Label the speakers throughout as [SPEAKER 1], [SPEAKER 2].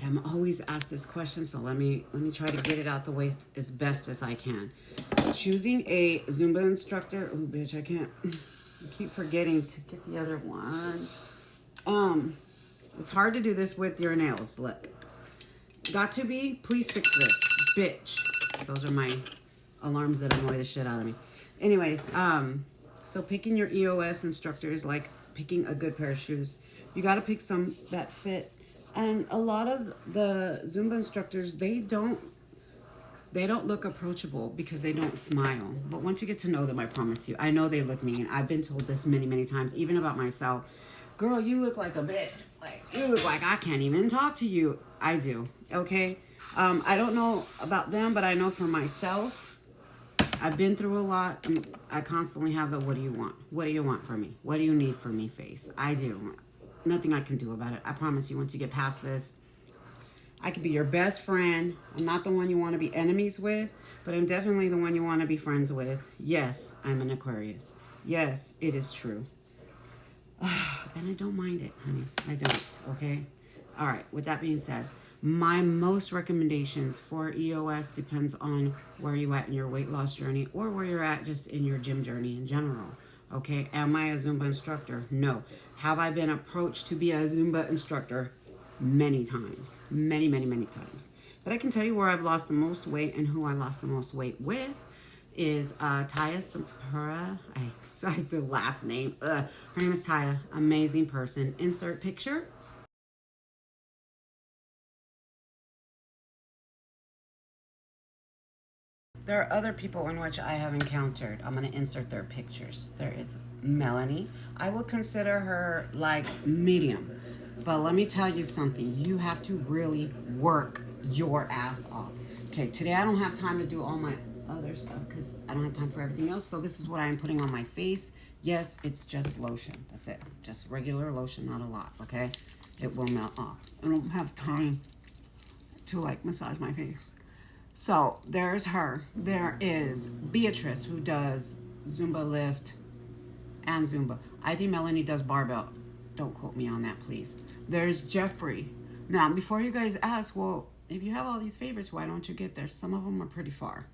[SPEAKER 1] I'm always asked this question, so let me try to get it out the way as best as I can. Choosing a Zumba instructor. Oh, bitch, I can't. I keep forgetting to get the other one. It's hard to do this with your nails. Look, got to be. Please fix this, bitch. Those are my alarms that annoy the shit out of me. Anyways, so picking your EOS instructor is like picking a good pair of shoes. You got to pick some that fit. And a lot of the Zumba instructors, they don't look approachable because they don't smile. But once you get to know them, I promise you, I know they look mean. I've been told this many, many times, even about myself. Girl, you look like a bitch. Like, you look like I can't even talk to you. I do, okay? I don't know about them, but I know for myself, I've been through a lot. I constantly have the, what do you want? What do you want from me? What do you need from me face? I do. Nothing I can do about it. I promise you, once you get past this, I could be your best friend. I'm not the one you want to be enemies with, but I'm definitely the one you want to be friends with. Yes, I'm an Aquarius. Yes, it is true. And I don't mind it, honey. I don't, okay? All right, with that being said, my most recommendations for EOS depends on where you at in your weight loss journey or where you're at just in your gym journey in general. Okay, am I a Zumba instructor? No. Have I been approached to be a Zumba instructor? Many times. Many, many, many times. But I can tell you where I've lost the most weight and who I lost the most weight with is Taya Sampura. I the last name. Her name is Taya. Amazing person. Insert picture. There are other people in which I have encountered. I'm going to insert their pictures. There is Melanie. I would consider her like medium. But let me tell you something. You have to really work your ass off. Okay, today I don't have time to do all my other stuff because I don't have time for everything else. So this is what I am putting on my face. Yes, it's just lotion. That's it. Just regular lotion, not a lot, okay? It will melt off. I don't have time to like massage my face. So there's her. There is Beatrice, who does Zumba lift and Zumba. I think Melanie does barbell. Don't quote me on that, please. There's Jeffrey. Now, before you guys ask, well, if you have all these favorites, why don't you get there? Some of them are pretty far.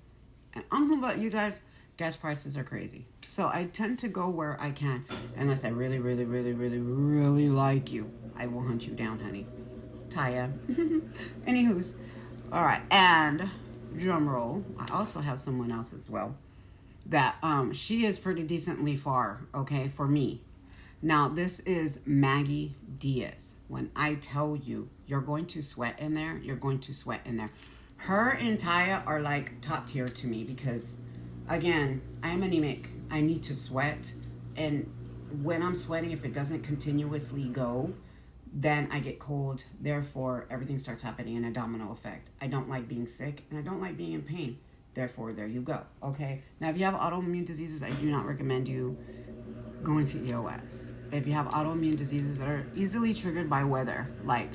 [SPEAKER 1] And I don't know about you guys, gas prices are crazy. So I tend to go where I can. Unless I really, really, really, really, really like you. I will hunt you down, honey. Taya. Anywho's. All right. And drum roll, I also have someone else as well that she is pretty decently far, okay, for me. Now this is Maggie Diaz. When I tell you you're going to sweat in there, you're going to sweat in there. Her and Taya are like top tier to me because again, I am anemic. I need to sweat, and when I'm sweating, if it doesn't continuously go, then I get cold. Therefore, everything starts happening in a domino effect. I don't like being sick, and I don't like being in pain. Therefore, there you go. Okay? Now, if you have autoimmune diseases, I do not recommend you going to EOS. If you have autoimmune diseases that are easily triggered by weather, like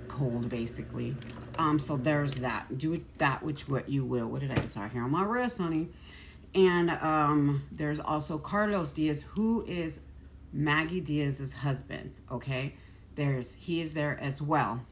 [SPEAKER 1] cold, basically. So there's that. Do that which what you will. What did I get here on my wrist, honey? And there's also Carlos Diaz, who is Maggie Diaz's husband. Okay? He is there as well.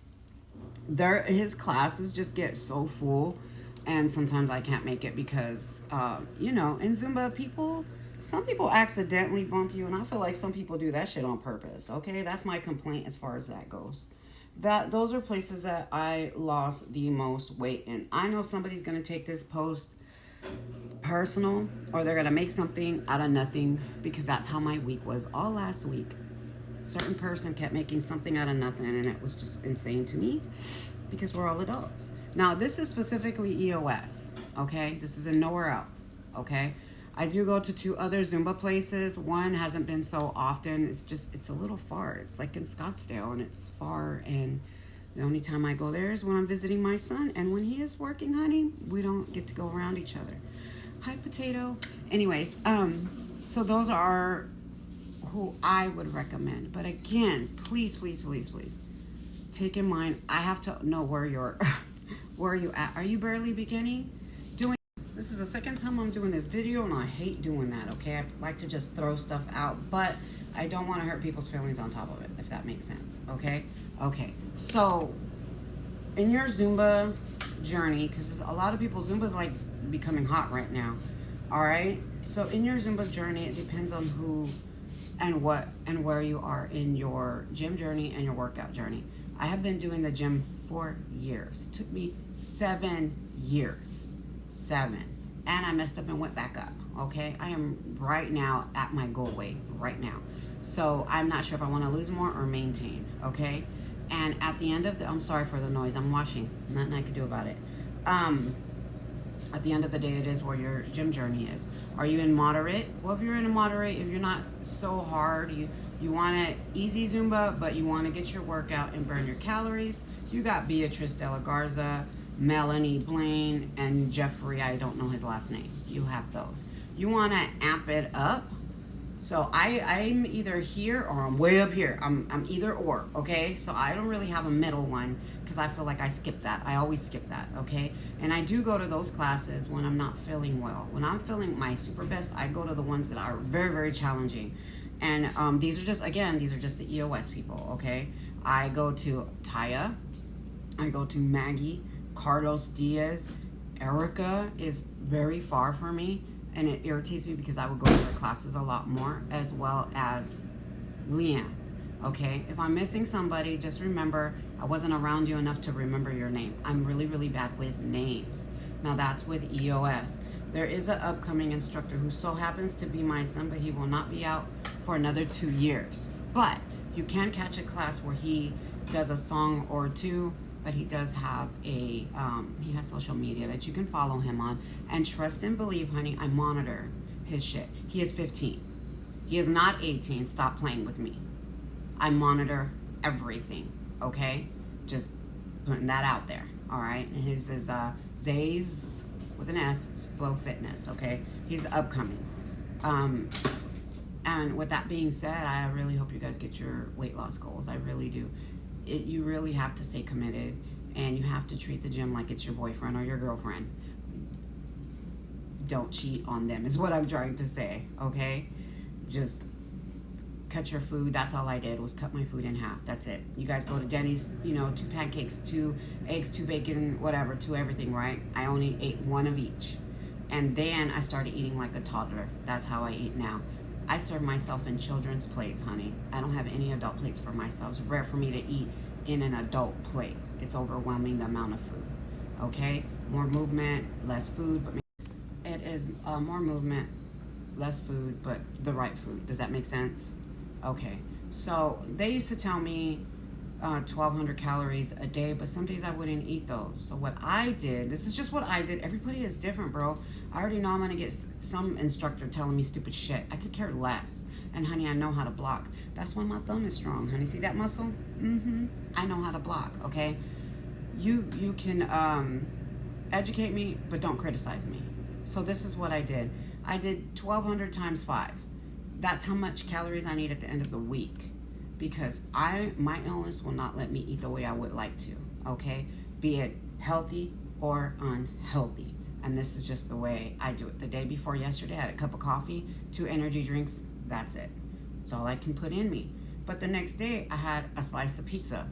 [SPEAKER 1] His classes just get so full, and sometimes I can't make it because in Zumba, some people accidentally bump you, and I feel like some people do that shit on purpose. Okay, that's my complaint as far as that goes. Those are places that I lost the most weight in. I know somebody's gonna take this post personal, or they're gonna make something out of nothing, because that's how my week was all last week. Certain person kept making something out of nothing, and it was just insane to me because we're all adults. Now, this is specifically EOS, okay? This is in nowhere else, okay? I do go to 2 other Zumba places. One hasn't been so often. It's a little far. It's like in Scottsdale, and it's far, and the only time I go there is when I'm visiting my son, and when he is working, honey, we don't get to go around each other. Hi, potato. Anyways, so those are who I would recommend. But again, please, please, please, please take in mind, I have to know where you're where are you at. Are you barely beginning? This is the second time I'm doing this video, and I hate doing that, okay? I like to just throw stuff out, but I don't want to hurt people's feelings on top of it, if that makes sense, okay? Okay, so in your Zumba journey, because a lot of people, Zumba's like becoming hot right now. All right. So in your Zumba journey, it depends on who and what and where you are in your gym journey and your workout journey. I have been doing the gym for years. It took me 7 years. 7. And I messed up and went back up. Okay. I am right now at my goal weight right now. So I'm not sure if I want to lose more or maintain. Okay. And at the end of the, I'm sorry for the noise. I'm washing. Nothing I can do about it. At the end of the day, it is where your gym journey is. Are you in moderate? Well, if you're in a moderate, if you're not so hard, you want an easy Zumba, but you want to get your workout and burn your calories. You got Beatrice De La Garza, Melanie Blaine, and Jeffrey, I don't know his last name. You have those. You want to amp it up. So I'm either here or I'm way up here. I'm either or, okay? So I don't really have a middle one because I feel like I skip that. I always skip that, okay? And I do go to those classes when I'm not feeling well. When I'm feeling my super best, I go to the ones that are very, very challenging. And these are just the EOS people, okay? I go to Taya. I go to Maggie, Carlos Diaz. Erica is very far from me. And it irritates me because I would go to her classes a lot more, as well as Leanne. Okay? If I'm missing somebody, just remember I wasn't around you enough to remember your name. I'm really, really bad with names. Now that's with EOS. There is an upcoming instructor who so happens to be my son, but he will not be out for another 2 years. But you can catch a class where he does a song or two, but he does have he has social media that you can follow him on. And trust and believe, honey, I monitor his shit. He is 15. He is not 18. Stop playing with me. I monitor everything, okay? Just putting that out there, all right? And his is Zay's, with an S, Flow Fitness, okay? He's upcoming. And with that being said, I really hope you guys get your weight loss goals. I really do. You really have to stay committed, and you have to treat the gym like it's your boyfriend or your girlfriend. Don't cheat on them is what I'm trying to say, okay? Just cut your food. That's all I did, was cut my food in half. That's it. You guys go to Denny's, 2 pancakes, 2 eggs, 2 bacon, whatever, 2 everything, right? I only ate 1 of each. And then I started eating like a toddler. That's how I eat now. I serve myself in children's plates, honey. I don't have any adult plates for myself. It's rare for me to eat in an adult plate. It's overwhelming, the amount of food. Okay? More movement, less food. But it is more movement, less food, but the right food. Does that make sense? Okay. So they used to tell me 1,200 calories a day, but some days I wouldn't eat those. So what I did, this is just what I did. Everybody is different, bro. I already know I'm going to get some instructor telling me stupid shit. I could care less. And honey, I know how to block. That's why my thumb is strong, honey. See that muscle? I know how to block, okay? You can educate me, but don't criticize me. So this is what I did. I did 1,200 times 5. That's how much calories I need at the end of the week. Because my illness will not let me eat the way I would like to, okay? Be it healthy or unhealthy. And this is just the way I do it. The day before yesterday, I had a cup of coffee, 2 energy drinks, that's it. That's all I can put in me. But the next day, I had a slice of pizza.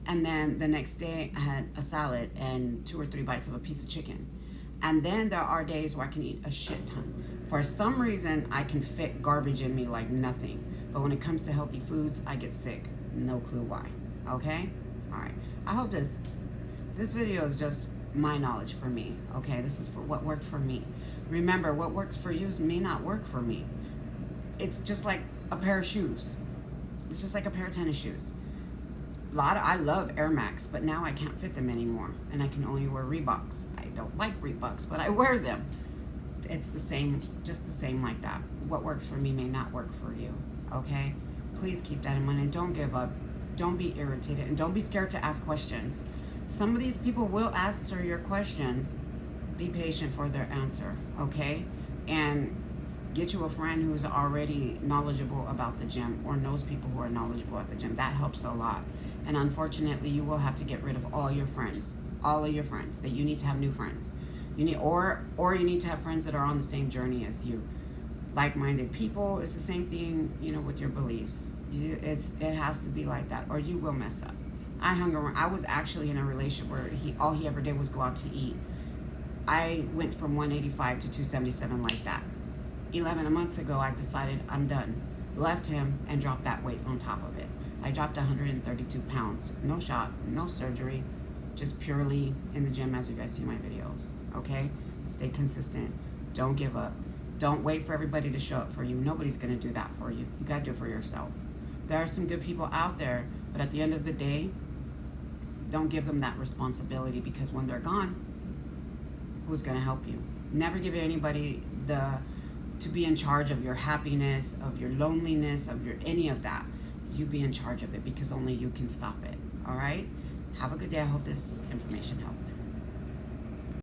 [SPEAKER 1] And then the next day, I had a salad and 2 or 3 bites of a piece of chicken. And then there are days where I can eat a shit ton. For some reason, I can fit garbage in me like nothing. But when it comes to healthy foods, I get sick. No clue why. Okay? All right. I hope this video is just my knowledge for me. Okay? This is for what worked for me. Remember, what works for you may not work for me. It's just like a pair of shoes. It's just like a pair of tennis shoes. I love Air Max, but now I can't fit them anymore. And I can only wear Reeboks. I don't like Reeboks, but I wear them. It's the same, just the same like that. What works for me may not work for you. Okay? Please keep that in mind and don't give up. Don't be irritated and don't be scared to ask questions. Some of these people will answer your questions. Be patient for their answer, okay? And get you a friend who's already knowledgeable about the gym or knows people who are knowledgeable at the gym. That helps a lot. And unfortunately, you will have to get rid of all of your friends, that you need to have new friends. You need, or you need to have friends that are on the same journey as you. Like-minded people, it's the same thing, with your beliefs. It has to be like that, or you will mess up. I hung around. I was actually in a relationship where all he ever did was go out to eat. I went from 185 to 277 like that. 11 months ago, I decided I'm done. Left him and dropped that weight on top of it. I dropped 132 pounds. No shot, no surgery, just purely in the gym as you guys see my videos. Okay? Stay consistent. Don't give up. Don't wait for everybody to show up for you. Nobody's going to do that for you. You got to do it for yourself. There are some good people out there, but at the end of the day, don't give them that responsibility, because when they're gone, who's going to help you? Never give anybody to be in charge of your happiness, of your loneliness, of your any of that. You be in charge of it, because only you can stop it. All right? Have a good day. I hope this information helped.